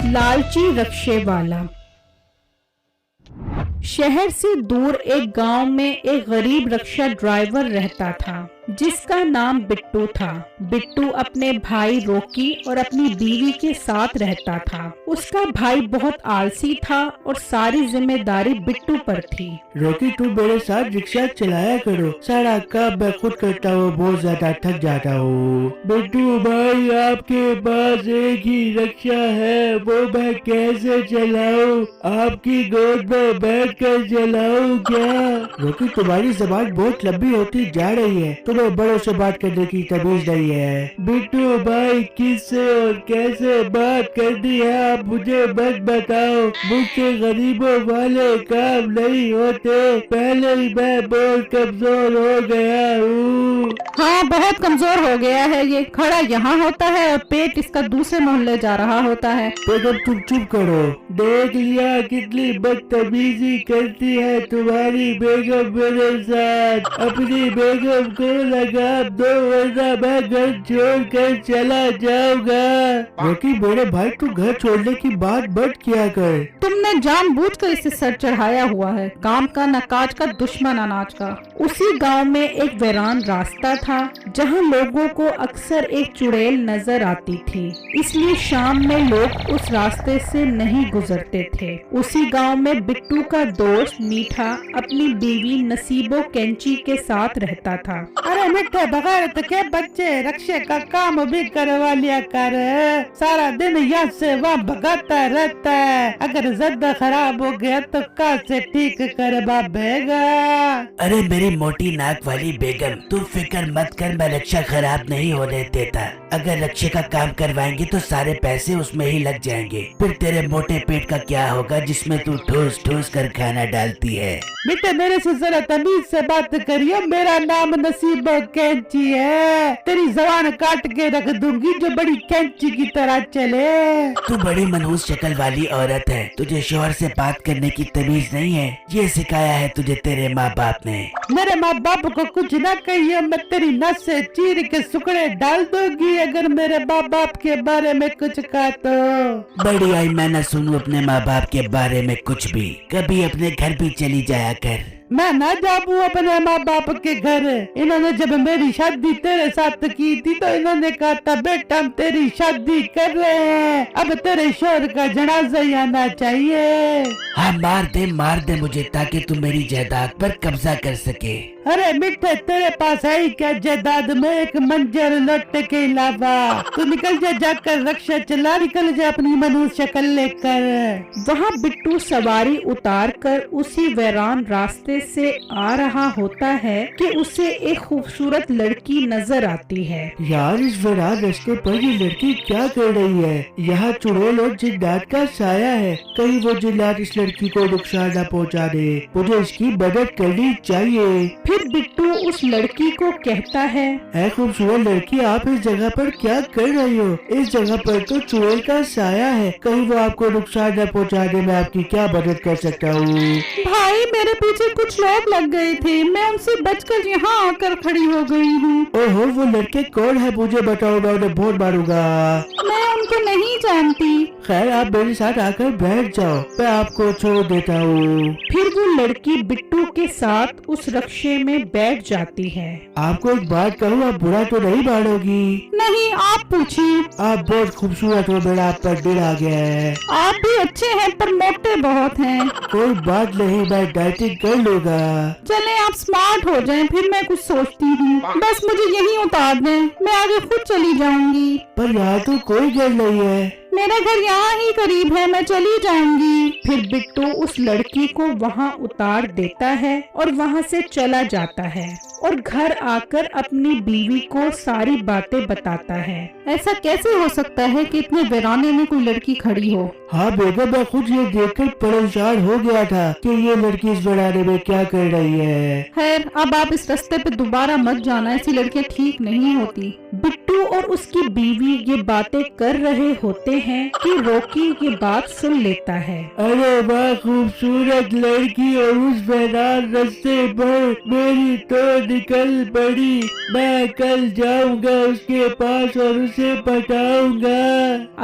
लालची रक्शे वाला। शहर से दूर एक गांव में एक गरीब रक्षा ड्राइवर रहता था जिसका नाम बिट्टू था। बिट्टू अपने भाई रॉकी और अपनी बीवी के साथ रहता था। उसका भाई बहुत आलसी था और सारी जिम्मेदारी बिट्टू पर थी। रॉकी, तू मेरे साथ रिक्शा चलाया करो, सारा काम मैं खुद करता हूँ, बहुत ज्यादा थक जाता हूँ। बिट्टू भाई, आपके पास एक ही रिक्शा है, वो मैं कैसे चलाऊं? आपकी गोद में बैठ कर चलाऊं क्या? रॉकी, तुम्हारी जबान बहुत लंबी होती जा रही है, तुम्हें बड़ों से बात करने की तमीज नहीं है। बिट्टू भाई, किससे और कैसे बात करनी है आप मुझे मत बताओ, मुझसे गरीबों वाले काम नहीं होते, पहले ही मैं बहुत कमजोर हो गया हूँ। हाँ, बहुत कमजोर हो गया है ये। खड़ा यहाँ होता है और पेट इसका दूसरे मोहल्ले जा रहा होता है। बेगम, तुम चुप करो। देख लिया कितनी बदतमीजी करती है तुम्हारी बेगम मेरे साथ। अपनी बेगम को लगाम दो वरना मैं घर छोड़ कर चला जाऊंगा। रॉकी मेरे भाई, तू घर छोड़ने की बात मत किया कर। तुमने जानबूझकर इसे सर चढ़ाया हुआ है। काम का न काज का, दुश्मन अनाज का। उसी गांव में एक वीरान रास्ता था जहां लोगों को अक्सर एक चुड़ैल नजर आती थी, इसलिए शाम में लोग उस रास्ते से नहीं गुजरते थे। उसी गांव में बिट्टू का दोस्त मीठा अपनी बीवी नसीबो कैंची के साथ रहता था। अरे मिठे, बगैर तो के बच्चे रक्षे का काम भी करवा लिया कर, सारा दिन यहाँ से वहाँ भगाता रहता है। अगर ज्यादा खराब हो गया तो कहाँ से ठीक करवा बेगा? अरे मेरी मोटी नाक वाली बेगम, तू फिक्र मत कर, मैं रक्षा खराब नहीं होने देता। अगर रक्षे का काम करवाएंगे तो सारे पैसे उसमें ही लग जाएंगे, फिर तेरे मोटे पेट का क्या होगा जिसमें तू ठूस ठूस कर खाना डालती है। बेटे, मेरे से जरा तमीज से बात करियो, मेरा नाम नसीबो कैंची है। तेरी जबान काट के रख दूंगी जो बड़ी कैंची की तरह चले। तू बड़ी मनहूस शक्ल वाली औरत है, तुझे शोहर से बात करने की तमीज नहीं है। ये सिखाया है तुझे तेरे माँ बाप ने। मेरे माँ बाप को कुछ ना कहिए, मैं तेरी नस से चीर के सुकड़े डाल दूंगी अगर मेरे माँ बाप के बारे में कुछ कहा तो। बड़ी आई, मैं न सुनूं अपने माँ बाप के बारे में कुछ भी। कभी अपने घर भी चली जाया कर। मैं ना जाऊँ अपने माँ बाप के घर। इन्होंने जब मेरी शादी तेरे साथ की थी तो इन्होंने कहा था, बेटा हम तेरी शादी कर रहे हैं, अब तेरे शोहर का जनाजा ही आना चाहिए। हाँ, मार दे मुझे, ताकि तू मेरी जायदाद पर कब्जा कर सके। अरे मिठे, तेरे पास है ही क्या जायदाद में एक मंजर लोटे के अलावा? तू निकल जा, जाकर रक्षा चला, निकल जा अपनी मनहूस शक्ल लेकर। वहाँ बिट्टू सवारी उतार कर उसी वीरान रास्ते से आ रहा होता है कि उसे एक खूबसूरत लड़की नजर आती है। यार, इस वीरान रास्ते पर ये लड़की क्या कर रही है? यहाँ चुड़ैल और जिन्नात का साया है, कहीं वो जिन्नात इस लड़की को नुकसान न पहुँचा दे। मुझे इसकी मदद करनी चाहिए। फिर बिट्टू उस लड़की को कहता है, ऐ खूबसूरत लड़की, आप इस जगह पर क्या कर रही हो? इस जगह पर तो चुड़ैल का साया है, कहीं वो आपको नुकसान न पहुँचा दे। मैं आपकी क्या मदद कर सकता हूँ? भाई, मेरे पीछे कुछ लोग लग गए थे, मैं उनसे बचकर यहाँ आकर खड़ी हो गई हूँ। ओहो, वो लड़के कौन है मुझे बताओ, मैं उन्हें बहुत मारूंगा। मैं उनको नहीं जानती। खैर, आप मेरे साथ आकर बैठ जाओ, मैं आपको छोड़ देता हूँ। फिर वो लड़की बिट्टू के साथ उस रक्शे में बैठ जाती है। आपको एक बात कहूँ, आप बुरा तो नहीं मानोगी? नहीं, आप पूछिए। आप बहुत खूबसूरत हो, मेरा आप पर दिल आ गया है। आप भी अच्छे हैं पर मोटे बहुत हैं। कोई बात नहीं, मैं डाइटिंग कर लूँगा। चले, आप स्मार्ट हो जाएं, फिर मैं कुछ सोचती हूँ। बस मुझे यहीं उतार दें, मैं आगे खुद चली जाऊंगी। पर यहाँ तो कोई घर नहीं है। मेरा घर यहाँ ही करीब है, मैं चली जाऊंगी। फिर बिट्टू उस लड़की को वहाँ उतार देता है और वहाँ से चला जाता है और घर आकर अपनी बीवी को सारी बातें बताता है। ऐसा कैसे हो सकता है कि इतने वीराने में कोई लड़की खड़ी हो? हाँ बेगम, मैं खुद ये देखकर परेशान हो गया था कि ये लड़की इस वीराने में क्या कर रही है। खैर, अब आप इस रास्ते पे दोबारा मत जाना, ऐसी लड़कियाँ ठीक नहीं होती। बिट्टू और उसकी बीवी ये बातें कर रहे होते हैं कि रॉकी ये बात सुन लेता है। अरे वाह, खूबसूरत लड़की, और उस वीरान रास्ते पर मेरी तो निकल पड़ी। मैं कल जाऊंगा उसके पास और उसे पटाऊंगा।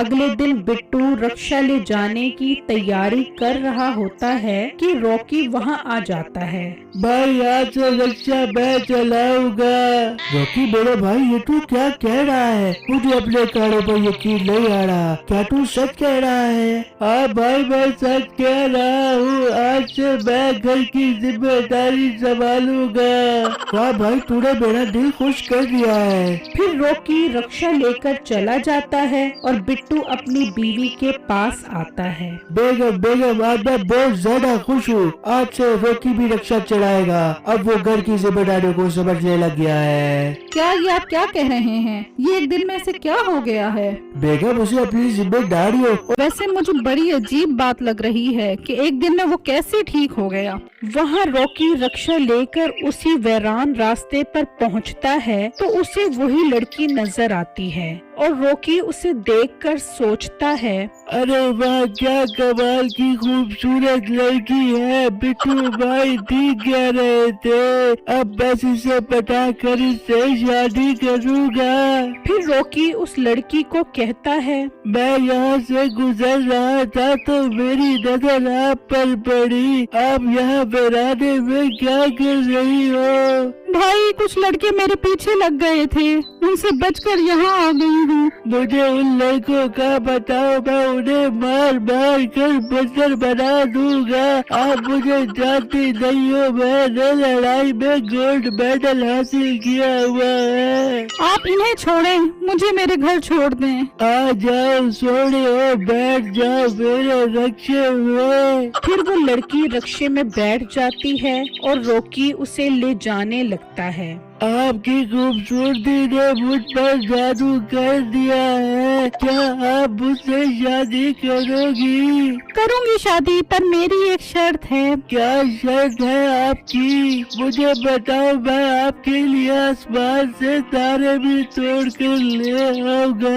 अगले दिन बिट्टू रक्षा ले जाने की तैयारी कर रहा होता है कि रॉकी वहाँ आ जाता है। भाई आज से रक्षा मैं चलाऊंगा। रॉकी मेरे भाई ये तू क्या कह रहा है? मुझे अपने कानों पर यकीन नहीं आ रहा। क्या तू सच कह रहा है? हाँ भाई मैं सच कह रहा हूँ। आज से मैं घर की जिम्मेदारी संभालूंगा। वाह भाई तूने मेरा दिल खुश कर दिया है। फिर रॉकी रक्षा लेकर चला जाता है और बिट्टू अपनी बीवी के पास आता है। बेगम बेगम आज मैं बहुत ज्यादा खुश हूँ। आज से रॉकी भी रक्षा चलाएगा। अब वो घर की जिम्मेदारियों को समझने लग गया है। क्या ये आप क्या कह रहे हैं? ये एक दिन में से क्या हो गया है? बेगम उसे अपनी जिम्मेदारियों वैसे मुझे बड़ी अजीब बात लग रही है कि एक दिन में वो कैसे ठीक हो गया। वहाँ रॉकी रक्षा लेकर उसी वीरान रास्ते पर पहुँचता है तो उसे वही लड़की नजर आती है और रॉकी उसे देखकर सोचता है, अरे वाह क्या कमाल की खूबसूरत लड़की है। बिट्टू भाई ठीक कह रहे थे। अब बस इसे पटा कर इससे शादी करूँगा। फिर रॉकी उस लड़की को कहता है, मैं यहाँ से गुजर रहा था तो मेरी नजर आप पर पड़ी। आप यहाँ वीराने में क्या कर रही हो? भाई कुछ लड़के मेरे पीछे लग गए थे, उनसे बचकर यहाँ आ गई हूँ। मुझे उन लड़कों का बताओ, मैं उन्हें मार मार कर बंदर बना दूंगा। आप मुझे जानती नहीं हो, मैंने लड़ाई में गोल्ड मेडल हासिल किया हुआ है। आप इन्हें छोड़ें, मुझे मेरे घर छोड़ दें। आ जाओ सोने और बैठ जाओ मेरे रक्षे में। फिर वो लड़की रक्षे में बैठ जाती है और रॉकी उसे ले जाने लगता है। आपकी खूबसूरती ने मुझ पर जादू कर दिया है। क्या आप मुझसे शादी करोगी? करूँगी शादी, पर मेरी एक शर्त है। क्या शर्त है आपकी? मुझे बताओ, मैं आपके लिए आसमान से तारे भी तोड़ कर ले आऊंगा।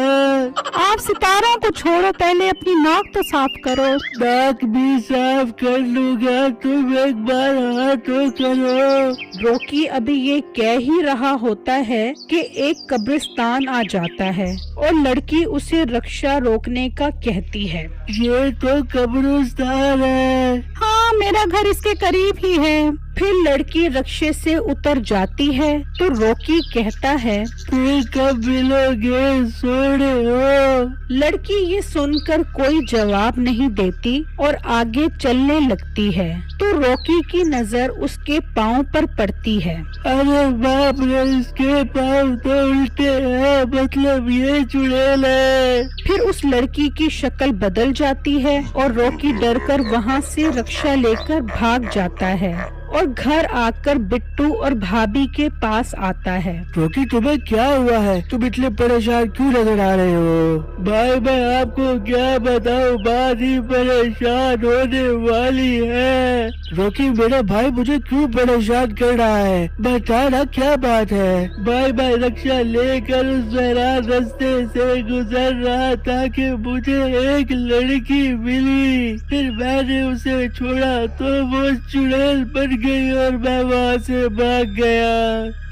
आप सितारों को छोड़ो, पहले अपनी नाक तो साफ करो। नाक भी साफ कर लूंगा, तुम एक बार हाथ तो करो। रॉकी अभी ये कह ही रहा होता है कि एक कब्रिस्तान आ जाता है और लड़की उसे रक्षा रोकने का कहती है। ये तो कब्रिस्तान है। हाँ, मेरा घर इसके करीब ही है। फिर लड़की रक्षे से उतर जाती है तो रॉकी कहता है, फिर कब मिलोगे सोने हो? लड़की ये सुनकर कोई जवाब नहीं देती और आगे चलने लगती है तो रॉकी की नजर उसके पाँव पर पड़ती है। अरे बाप रे, इसके पाँव तो उल्टे हैं, मतलब ये चुड़ैल है। फिर उस लड़की की शक्ल बदल जाती है और रॉकी डरकर वहाँ से रक्षा लेकर भाग जाता है और घर आकर बिट्टू और भाभी के पास आता है। रॉकी तुम्हें क्या हुआ है? तुम इतने परेशान क्यों नजर आ रहे हो? भाई मैं आपको क्या बताऊं, बात ही परेशान होने वाली है। रॉकी मेरा भाई मुझे क्यों परेशान कर रहा है? बता ना क्या बात है? भाई मैं रक्षा लेकर उस वीरान रास्ते से गुजर रहा था कि मुझे एक लड़की मिली। फिर मैंने उसे छोड़ा तो वो चुड़ैल बन गई और मैं वहाँ से भाग गया।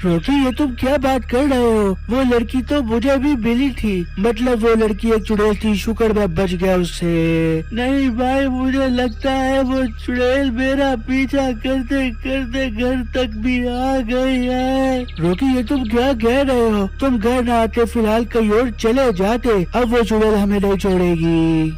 रॉकी ये तुम क्या बात कर रहे हो? वो लड़की तो मुझे भी मिली थी, मतलब वो लड़की एक चुड़ैल थी, शुक्र मैं बच गया उससे। नहीं भाई, मुझे लगता है वो चुड़ैल मेरा पीछा करते करते घर तक भी आ गई है। रॉकी ये तुम क्या कह रहे हो? तुम घर ना आते, फिलहाल कहीं और चले जाते। अब वो चुड़ैल हमें नहीं छोड़ेगी।